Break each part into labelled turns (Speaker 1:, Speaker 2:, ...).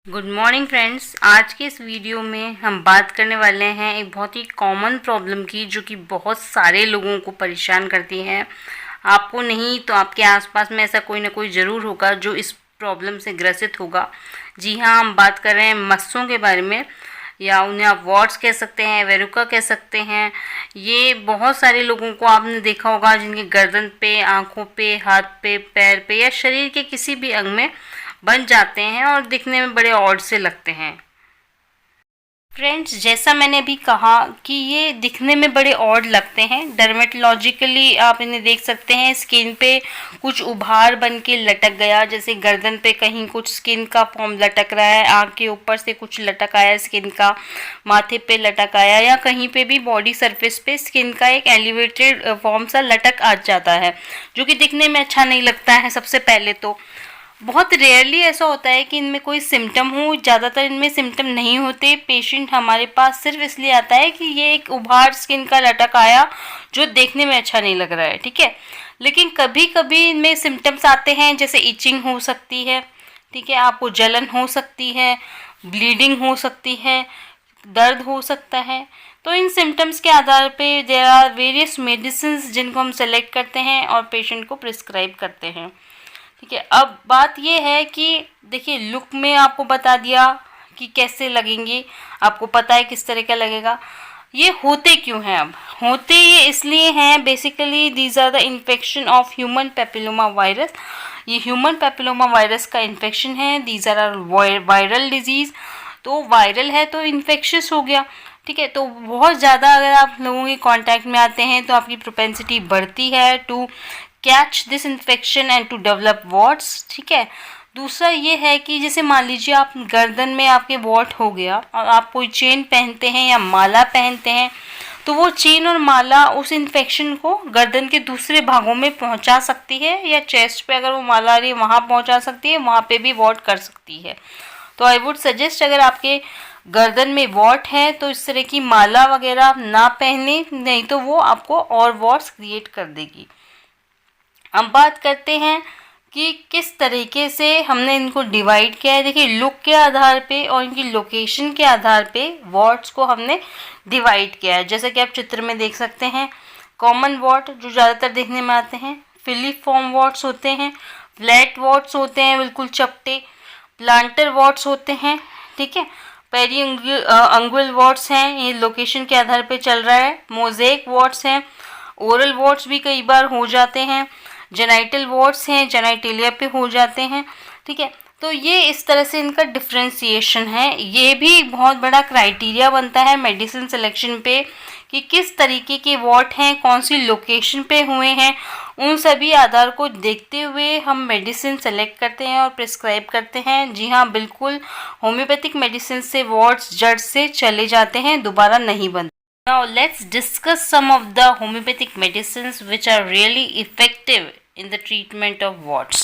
Speaker 1: Good morning friends. आज के इस वीडियो में हम बात करने वाले हैं एक बहुत ही कॉमन प्रॉब्लम की, जो कि बहुत सारे लोगों को परेशान करती है। आपको नहीं तो आपके आसपास में ऐसा कोई ना कोई ज़रूर होगा जो इस प्रॉब्लम से ग्रसित होगा। जी हाँ, हम बात कर रहे हैं मस्सों के बारे में, या उन्हें आप वॉट्स कह सकते हैं, वेरुका कह सकते हैं। ये बहुत सारे लोगों को आपने देखा होगा जिनके गर्दन पे, आँखों पे, हाथ पे, पैर पे या शरीर के किसी भी अंग में बन जाते हैं और दिखने में बड़े ऑड से लगते हैं। फ्रेंड्स, जैसा मैंने अभी कहा कि ये दिखने में बड़े ऑड लगते हैं। डर्मेटोलॉजिकली आप इन्हें देख सकते हैं, स्किन पे कुछ उभार बन के लटक गया, जैसे गर्दन पे कहीं कुछ स्किन का फॉर्म लटक रहा है, आँख के ऊपर से कुछ लटक आया स्किन का, माथे पे लटक आया, या कहीं पे भी बॉडी सरफेस पे स्किन का एक एलिवेटेड फॉर्म सा लटक आ जाता है, जो कि दिखने में अच्छा नहीं लगता है। सबसे पहले तो बहुत रेयरली ऐसा होता है कि इनमें कोई सिम्टम हो, ज़्यादातर इनमें सिम्टम नहीं होते। पेशेंट हमारे पास सिर्फ इसलिए आता है कि ये एक उभार स्किन का लटक आया जो देखने में अच्छा नहीं लग रहा है, ठीक है। लेकिन कभी कभी इनमें सिम्टम्स आते हैं, जैसे इचिंग हो सकती है, ठीक है, आपको जलन हो सकती है, ब्लीडिंग हो सकती है, दर्द हो सकता है। तो इन सिम्टम्स के आधार पे देयर आर वेरियस मेडिसिन जिनको हम सेलेक्ट करते हैं और पेशेंट को प्रिस्क्राइब करते हैं, ठीक है। अब बात ये है कि देखिए, लुक में आपको बता दिया कि कैसे लगेंगे, आपको पता है किस तरह का लगेगा। ये होते क्यों हैं? अब होते ये इसलिए हैं, basically these are the infection of human papilloma virus. ये ह्यूमन पेपिलोमा वायरस का इन्फेक्शन है। दीज आर वायरल डिजीज़, तो वायरल है तो इन्फेक्शस हो गया, ठीक है। तो बहुत ज़्यादा अगर आप लोगों के कांटेक्ट में आते हैं तो आपकी प्रोपेंसिटी बढ़ती है to catch this infection and to develop warts, ठीक है। दूसरा ये है कि जैसे मान लीजिए आप गर्दन में आपके वॉट हो गया और आप कोई चेन पहनते हैं या माला पहनते हैं, तो वो चेन और माला उस इन्फेक्शन को गर्दन के दूसरे भागों में पहुंचा सकती है, या चेस्ट पे अगर वो माला आ रही है वहाँ पहुंचा सकती है, वहाँ पे भी वॉट कर सकती है। तो आई वुड सजेस्ट, अगर आपके गर्दन में वॉट है तो इस तरह की माला वगैरह ना पहने, नहीं तो वो आपको और वॉट्स क्रिएट कर देगी। अब बात करते हैं कि किस तरीके से हमने इनको डिवाइड किया है। देखिए, लुक के आधार पे और इनकी लोकेशन के आधार पे वॉट्स को हमने डिवाइड किया है। जैसे कि आप चित्र में देख सकते हैं, कॉमन वॉट जो ज़्यादातर देखने में आते हैं, फिलीफॉर्म वॉट्स होते हैं, फ्लैट वॉट्स होते हैं बिल्कुल चपटे, प्लांटर वॉट्स होते हैं, ठीक है, पेरी अंगुल वॉट्स हैं, ये लोकेशन के आधार पे चल रहा है, मोज़ेक वॉट्स हैं, ओरल वॉट्स भी कई बार हो जाते हैं, जेनाइटल वॉट्स हैं, जेनाइटेलिया पे हो जाते हैं, ठीक है। तो ये इस तरह से इनका डिफ्रेंसिएशन है। ये भी बहुत बड़ा क्राइटेरिया बनता है मेडिसिन सिलेक्शन पे कि किस तरीके के वॉट हैं, कौन सी लोकेशन पे हुए हैं। उन सभी आधार को देखते हुए हम मेडिसिन सेलेक्ट करते हैं और प्रिस्क्राइब करते हैं। जी हाँ, बिल्कुल, होम्योपैथिक मेडिसिन से वॉट्स जड़ से चले जाते हैं, दोबारा नहीं बनते। Now let's discuss some of the homeopathic medicines which are really effective in the treatment of warts.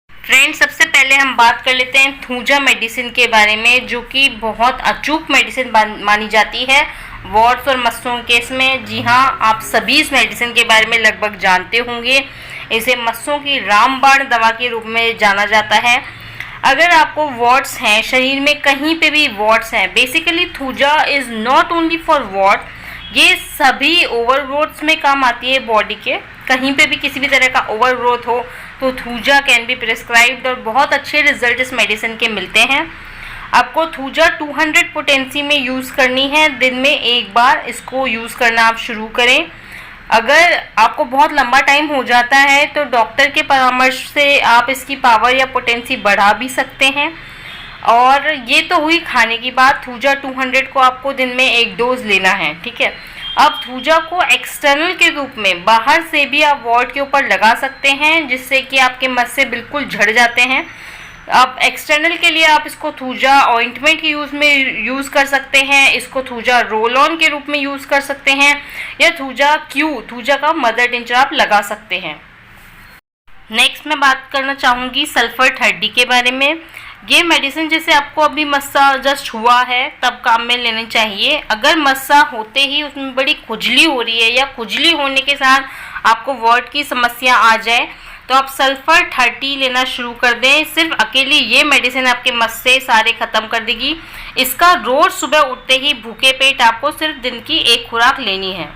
Speaker 1: Friends, सबसे पहले हम बात कर लेते हैं थूजा मेडिसिन के बारे में, जो कि बहुत अचूक मेडिसिन मानी जाती है वॉट्स और मस्सों के केस में। जी हाँ, आप सभी इस मेडिसिन के बारे में लगभग जानते होंगे। इसे मस्सों की रामबाण दवा के रूप में जाना जाता है। अगर आपको वॉट्स हैं, शरीर में कहीं पे भी वॉट्स हैं, basically thuja is not only for what, ये सभी ओवरग्रोथ्स में काम आती है बॉडी के। कहीं पे भी किसी भी तरह का ओवरग्रोथ हो तो थूजा कैन बी प्रिस्क्राइब्ड, और बहुत अच्छे रिजल्ट इस मेडिसिन के मिलते हैं। आपको थूजा 200 पोटेंसी में यूज़ करनी है, दिन में एक बार इसको यूज़ करना आप शुरू करें। अगर आपको बहुत लंबा टाइम हो जाता है तो डॉक्टर के परामर्श से आप इसकी पावर या पोटेंसी बढ़ा भी सकते हैं। और ये तो हुई खाने की बात। थूजा 200 को आपको दिन में एक डोज लेना है, ठीक है। अब थूजा को एक्सटर्नल के रूप में बाहर से भी आप वॉट के ऊपर लगा सकते हैं, जिससे कि आपके मस्से बिल्कुल झड़ जाते हैं। अब एक्सटर्नल के लिए आप इसको थूजा ऑइंटमेंट के यूज़ कर सकते हैं, इसको थूजा रोल ऑन के रूप में यूज़ कर सकते हैं, या थूजा का मदर टिंचर आप लगा सकते हैं। नेक्स्ट मैं बात करना चाहूँगी सल्फर 30 के बारे में। ये मेडिसिन जैसे आपको अभी मस्सा जस्ट हुआ है तब काम में लेनी चाहिए। अगर मस्सा होते ही उसमें बड़ी खुजली हो रही है, या खुजली होने के साथ आपको वॉट की समस्या आ जाए, तो आप सल्फर 30 लेना शुरू कर दें। सिर्फ अकेली ये मेडिसिन आपके मस्से सारे ख़त्म कर देगी। इसका रोज़ सुबह उठते ही भूखे पेट आपको सिर्फ दिन की एक खुराक लेनी है।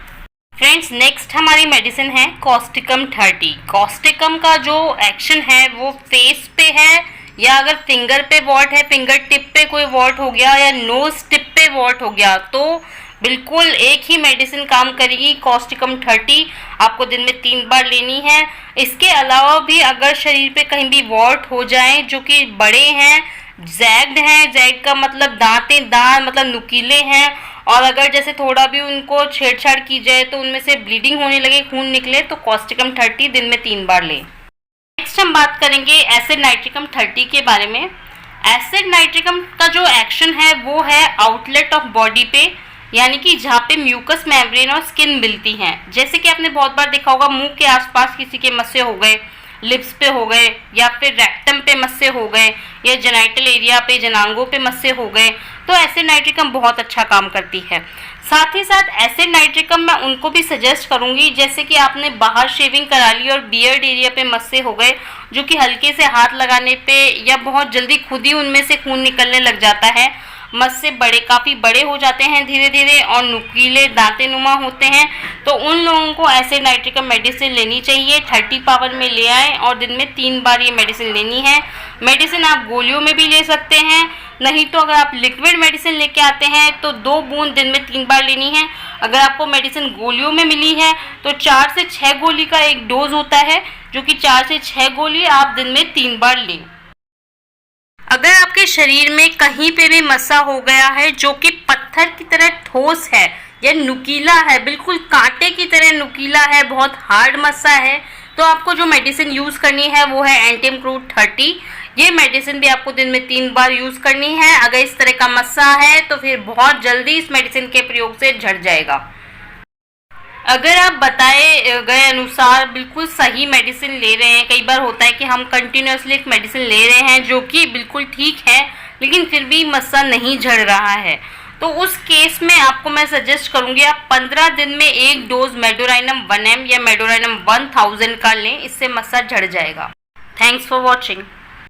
Speaker 1: फ्रेंड्स, नेक्स्ट हमारी मेडिसिन है कॉस्टिकम 30। कॉस्टिकम का जो एक्शन है वो फेस पे है, या अगर फिंगर पे वॉट है, फिंगर टिप पे कोई वॉट हो गया या नोज टिप पे वॉट हो गया, तो बिल्कुल एक ही मेडिसिन काम करेगी। कॉस्टिकम 30 आपको दिन में 3 बार लेनी है। इसके अलावा भी अगर शरीर पे कहीं भी वॉट हो जाए जो कि बड़े हैं, जैग्ड हैं, जैग का मतलब दांत मतलब नुकीले हैं, और अगर जैसे थोड़ा भी उनको छेड़छाड़ की जाए तो उनमें से ब्लीडिंग होने लगे, खून निकले, तो कॉस्टिकम 30 दिन में 3 बार लें। नेक्स्ट हम बात करेंगे एसिड नाइट्रिकम 30 के बारे में। एसिड नाइट्रिकम का जो एक्शन है वो है आउटलेट ऑफ बॉडी पे, यानी कि जहाँ पे म्यूकस मेम्ब्रेन और स्किन मिलती हैं। जैसे कि आपने बहुत बार देखा होगा, मुंह के आसपास किसी के मस्से हो गए, लिप्स पे हो गए, या फिर रेक्टम पे मस्से हो गए, या जेनाइटल एरिया पे, जनांगों पे मस्से हो गए, तो एसिड नाइट्रिकम बहुत अच्छा काम करती है। साथ ही साथ एसिड नाइट्रिकम मैं उनको भी सजेस्ट करूंगी जैसे कि आपने बाहर शेविंग करा ली और बियर्ड एरिया पे मस्से हो गए, जो कि हल्के से हाथ लगाने पे या बहुत जल्दी खुद ही उनमें से खून निकलने लग जाता है, मस्से काफ़ी बड़े हो जाते हैं धीरे धीरे और नुकीले दांतेनुमा होते हैं, तो उन लोगों को एसिड नाइट्रिकम मेडिसिन लेनी चाहिए। 30 पावर में ले आएँ और दिन में 3 बार ये मेडिसिन लेनी है। मेडिसिन आप गोलियों में भी ले सकते हैं, नहीं तो अगर आप लिक्विड मेडिसिन लेके आते हैं तो 2 बूंद दिन में 3 बार लेनी है। अगर आपको मेडिसिन गोलियों में मिली है तो 4 से 6 गोली का एक डोज होता है, जो कि 4 से 6 गोली आप दिन में 3 बार लें। अगर आपके शरीर में कहीं पे भी मस्सा हो गया है जो कि पत्थर की तरह ठोस है या नुकीला है, बिल्कुल कांटे की तरह नुकीला है, बहुत हार्ड मस्सा है, तो आपको जो मेडिसिन यूज़ करनी है वो है एंटीमक्रूट 30। ये मेडिसिन भी आपको दिन में 3 बार यूज़ करनी है। अगर इस तरह का मस्सा है तो फिर बहुत जल्दी इस मेडिसिन के प्रयोग से झड़ जाएगा। अगर आप बताए गए अनुसार बिल्कुल सही मेडिसिन ले रहे हैं, कई बार होता है कि हम कंटिन्यूसली एक मेडिसिन ले रहे हैं जो कि बिल्कुल ठीक है लेकिन फिर भी मस्सा नहीं झड़ रहा है, तो उस केस में आपको मैं सजेस्ट करूंगी आप 15 दिन में एक डोज मेडोराइनम 1M या मेडोराइनम 1000 का लें, इससे मस्सा झड़ जाएगा। Thanks for watching.